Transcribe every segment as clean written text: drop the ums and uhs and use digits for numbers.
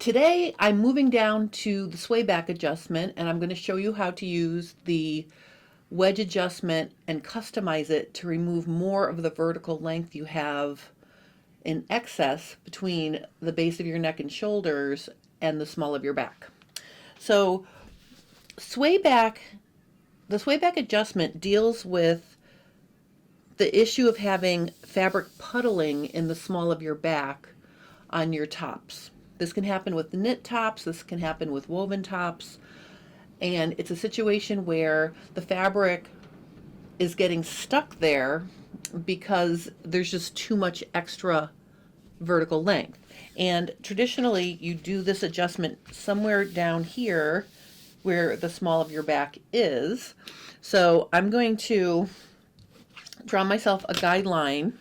Today I'm moving down to the sway back adjustment, and I'm going to show you how to use the wedge adjustment and customize it to remove more of the vertical length you have in excess between the base of your neck and shoulders and the small of your back. So the sway back adjustment deals with the issue of having fabric puddling in the small of your back on your tops. This can happen with knit tops, this can happen with woven tops, and it's a situation where the fabric is getting stuck there because there's just too much extra vertical length. And traditionally you do this adjustment somewhere down here where the small of your back is. So I'm going to draw myself a guideline,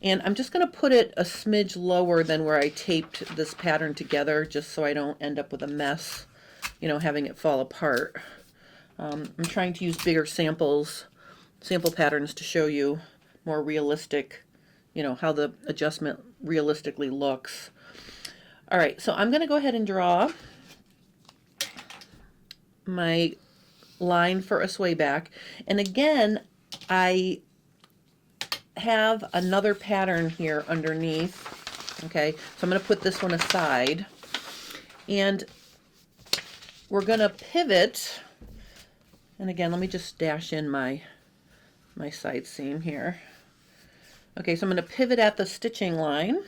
and I'm just going to put it a smidge lower than where I taped this pattern together, just so I don't end up with a mess, you know, having it fall apart. I'm trying to use bigger sample patterns to show you more realistic, you know, how the adjustment realistically looks. All right, so I'm going to go ahead and draw my line for a sway back. And again, I have another pattern here underneath. Okay, so I'm going to put this one aside, and we're going to pivot. And again, let me just dash in my side seam here. Okay, so I'm going to pivot at the stitching line.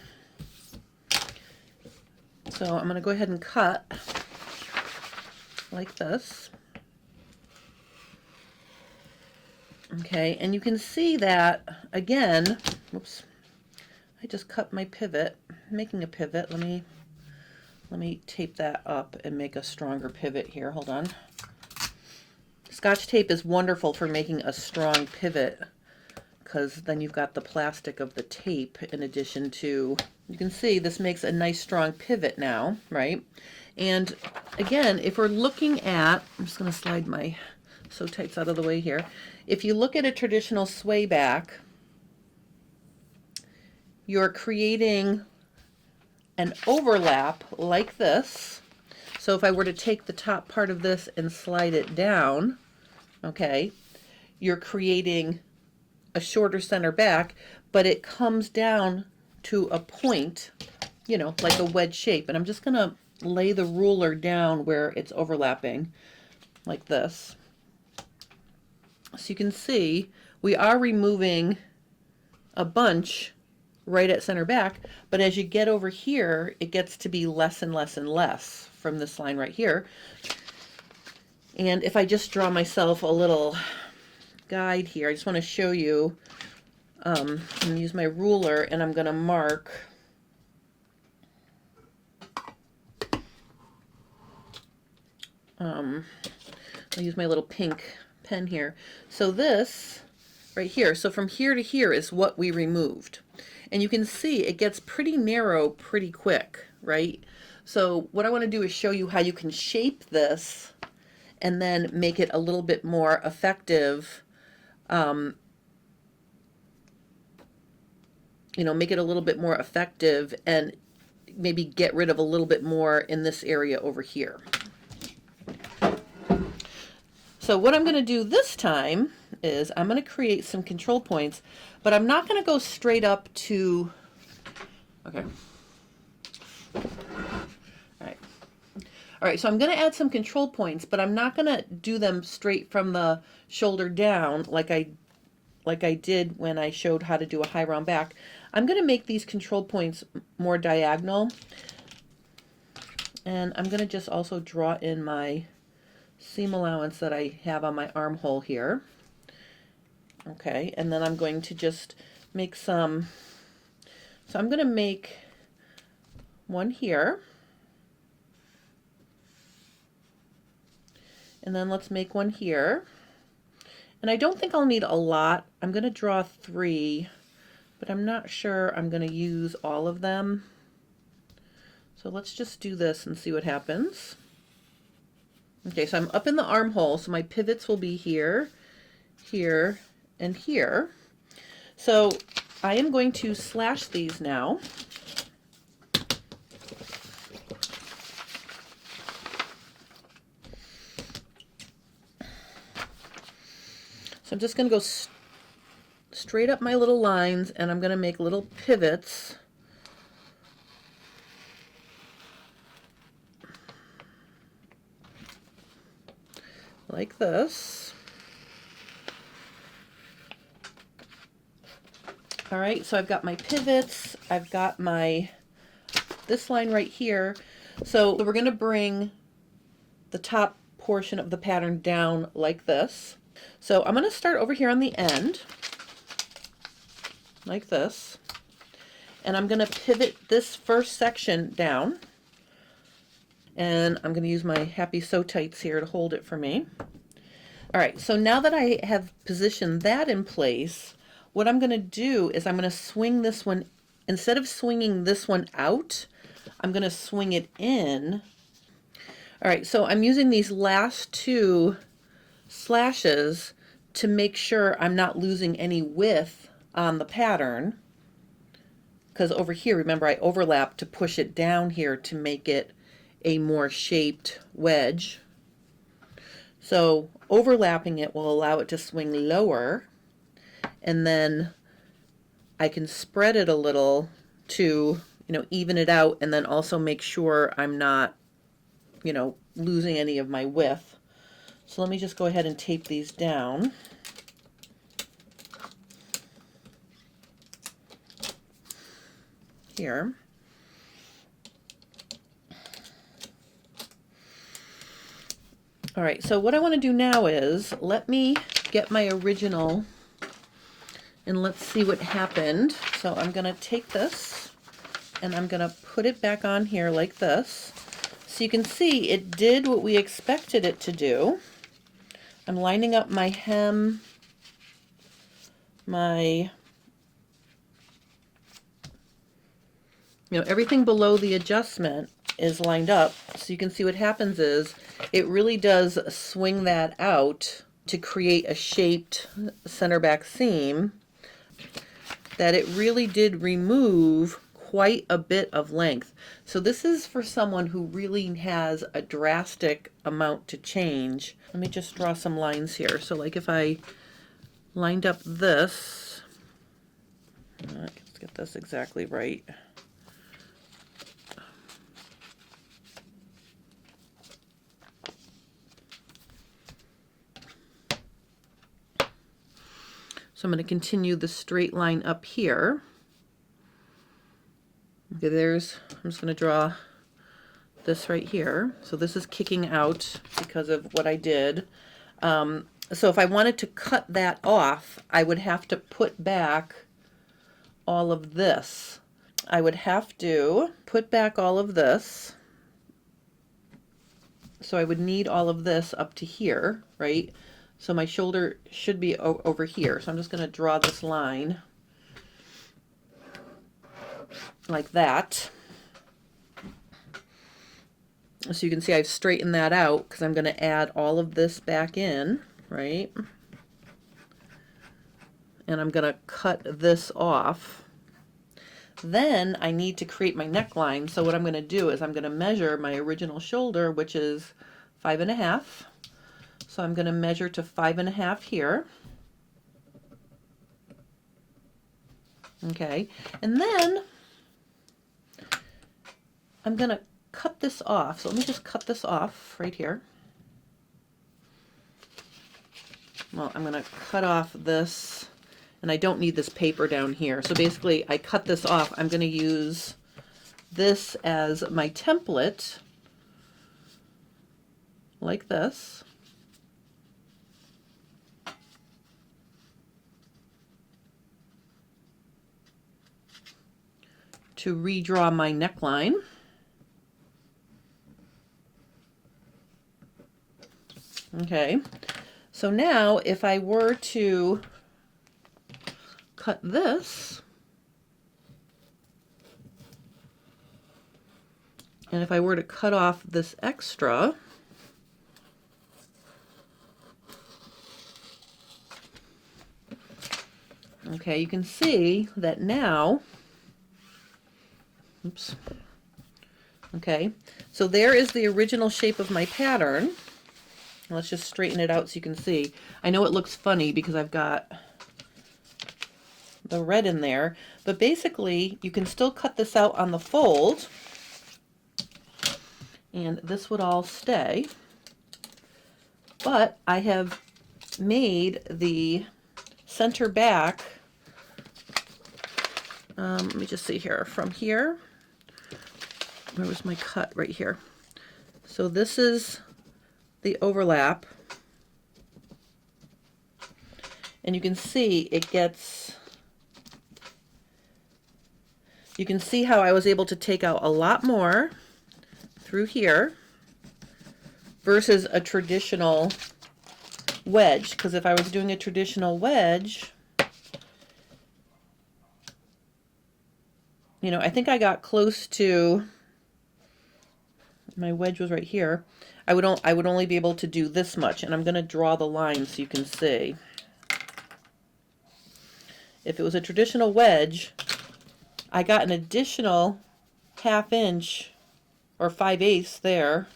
So I'm going to go ahead and cut like this. Okay, and you can see that again, whoops, I just cut my pivot, making a pivot. Let me tape that up and make a stronger pivot here. Hold on. Scotch tape is wonderful for making a strong pivot, because then you've got the plastic of the tape in addition to, you can see this makes a nice strong pivot now, right? And again, if we're looking at, I'm just going to slide my sew tights out of the way here. If you look at a traditional sway back, you're creating an overlap like this. So if I were to take the top part of this and slide it down, okay, you're creating a shorter center back, but it comes down to a point, you know, like a wedge shape. And I'm just going to lay the ruler down where it's overlapping like this. So you can see we are removing a bunch right at center back, but as you get over here, it gets to be less and less and less from this line right here. And if I just draw myself a little guide here, I just want to show you, I'm going to use my ruler and I'm going to mark I'll use my little pink pen here. So this right here, so from here to here is what we removed. And you can see it gets pretty narrow pretty quick, right? So what I want to do is show you how you can shape this and then make it a little bit more effective, you know, make it a little bit more effective and maybe get rid of a little bit more in this area over here. So what I'm going to do this time is I'm going to create some control points, but I'm not going to go straight up to, okay. All right, so I'm going to add some control points, but I'm not going to do them straight from the shoulder down like I did when I showed how to do a high round back. I'm going to make these control points more diagonal, and I'm going to just also draw in my seam allowance that I have on my armhole here. Okay, and then I'm going to just make some, so I'm going to make one here, and then let's make one here. And I don't think I'll need a lot. I'm going to draw 3, but I'm not sure I'm going to use all of them. So let's just do this and see what happens. Okay, so I'm up in the armhole, so my pivots will be here, here, and here. So I am going to slash these now. So I'm just going to go straight up my little lines, and I'm going to make little pivots. Like this. All right, so I've got my pivots, I've got this line right here. So we're going to bring the top portion of the pattern down like this. So I'm going to start over here on the end, like this, and I'm going to pivot this first section down, and I'm going to use my Happy Sew Tights here to hold it for me. All right, so now that I have positioned that in place, what I'm going to do is I'm going to swing this one, instead of swinging this one out, I'm going to swing it in. All right, so I'm using these last two slashes to make sure I'm not losing any width on the pattern, because over here, remember, I overlapped to push it down here to make it a more shaped wedge. So overlapping it will allow it to swing lower, and then I can spread it a little to, even it out, and then also make sure I'm not, losing any of my width. So let me just go ahead and tape these down. Here. All right, so what I want to do now is let me get my original and let's see what happened. So I'm going to take this and I'm going to put it back on here like this. So you can see it did what we expected it to do. I'm lining up my hem, everything below the adjustment is lined up. So you can see what happens is it really does swing that out to create a shaped center back seam, that it really did remove quite a bit of length. So this is for someone who really has a drastic amount to change. Let me just draw some lines here. So like if I lined up this, let's get this exactly right. So I'm going to continue the straight line up here. Okay, I'm just going to draw this right here. So this is kicking out because of what I did. So if I wanted to cut that off, I would have to put back all of this. I would have to put back all of this. So I would need all of this up to here, right? So my shoulder should be over here. So I'm just going to draw this line like that. So you can see I've straightened that out because I'm going to add all of this back in, right? And I'm going to cut this off. Then I need to create my neckline. So what I'm going to do is I'm going to measure my original shoulder, which is 5.5. So I'm going to measure to 5.5 here. Okay, and then I'm going to cut this off. So let me just cut this off right here. Well, I'm going to cut off this, and I don't need this paper down here. So basically, I cut this off. I'm going to use this as my template, like this. To redraw my neckline. Okay, so now if I were to cut this, and if I were to cut off this extra, okay, you can see that now, oops, okay, so there is the original shape of my pattern. Let's just straighten it out so you can see. I know it looks funny because I've got the red in there, but basically you can still cut this out on the fold and this would all stay. But I have made the center back, let me just see here, from here, where was my cut? Right here. So this is the overlap, and you can see it gets, you can see how I was able to take out a lot more through here versus a traditional wedge, because if I was doing a traditional wedge, you know, I think I got close to, my wedge was right here. I would only be able to do this much, and I'm going to draw the line so you can see. If it was a traditional wedge, I got an additional 1/2 inch or 5/8 there,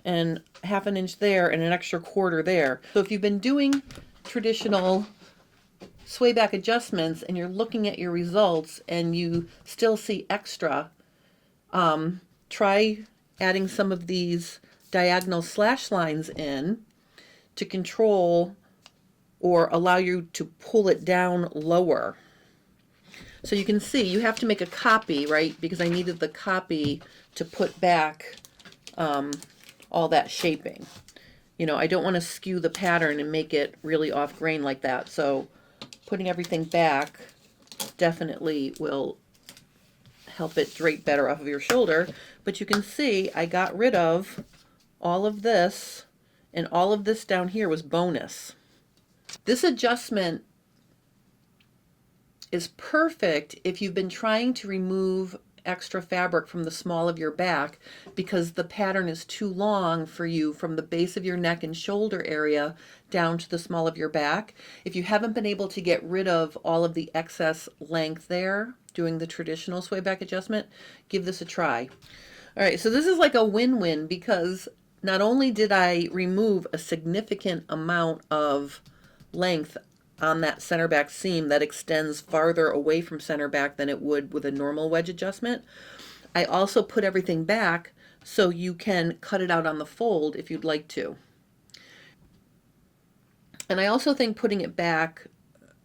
and 1/2 an inch there, and an extra 1/4 there. So if you've been doing traditional sway back adjustments and you're looking at your results and you still see extra, try adding some of these diagonal slash lines in to control or allow you to pull it down lower. So you can see you have to make a copy, right? Because I needed the copy to put back all that shaping. You know, I don't want to skew the pattern and make it really off grain like that. So putting everything back definitely will help it drape better off of your shoulder. But you can see I got rid of all of this, and all of this down here was bonus. This adjustment is perfect if you've been trying to remove extra fabric from the small of your back because the pattern is too long for you from the base of your neck and shoulder area down to the small of your back. If you haven't been able to get rid of all of the excess length there doing the traditional sway back adjustment, give this a try. All right, so this is like a win-win because not only did I remove a significant amount of length on that center back seam that extends farther away from center back than it would with a normal wedge adjustment, I also put everything back so you can cut it out on the fold if you'd like to. And I also think putting it back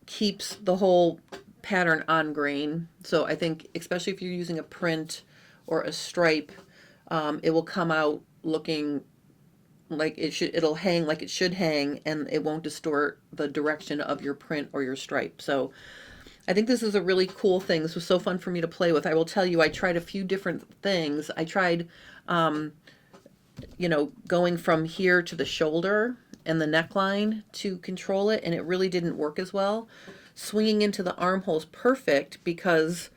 keeps the whole pattern on grain. So I think especially if you're using a print or a stripe, it will come out looking like it should, it'll hang like it should hang, and it won't distort the direction of your print or your stripe. So I think this is a really cool thing. This was so fun for me to play with. I will tell you, I tried a few different things. I tried, you know, going from here to the shoulder and the neckline to control it, and it really didn't work as well. Swinging into the armhole is perfect because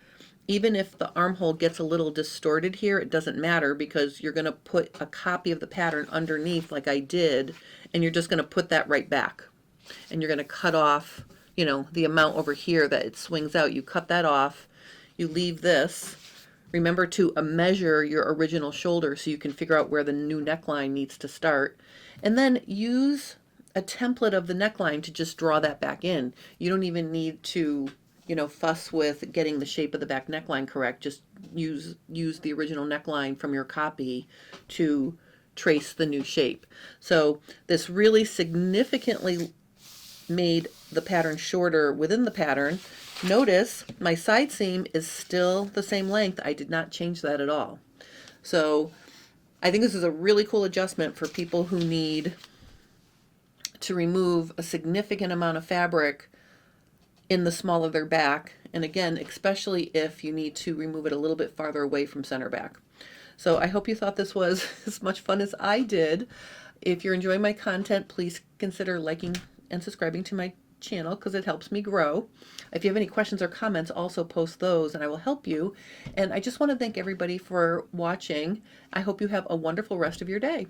even if the armhole gets a little distorted here, it doesn't matter because you're going to put a copy of the pattern underneath like I did, and you're just going to put that right back. And you're going to cut off, you know, the amount over here that it swings out. You cut that off, you leave this. Remember to measure your original shoulder so you can figure out where the new neckline needs to start. And then use a template of the neckline to just draw that back in. You don't even need to, you know, fuss with getting the shape of the back neckline correct. Just use the original neckline from your copy to trace the new shape. So this really significantly made the pattern shorter within the pattern. Notice my side seam is still the same length. I did not change that at all. So I think this is a really cool adjustment for people who need to remove a significant amount of fabric in the small of their back, and again, especially if you need to remove it a little bit farther away from center back. So I hope you thought this was as much fun as I did. If you're enjoying my content, please consider liking and subscribing to my channel because it helps me grow. If you have any questions or comments, also post those and I will help you. And I just want to thank everybody for watching. I hope you have a wonderful rest of your day.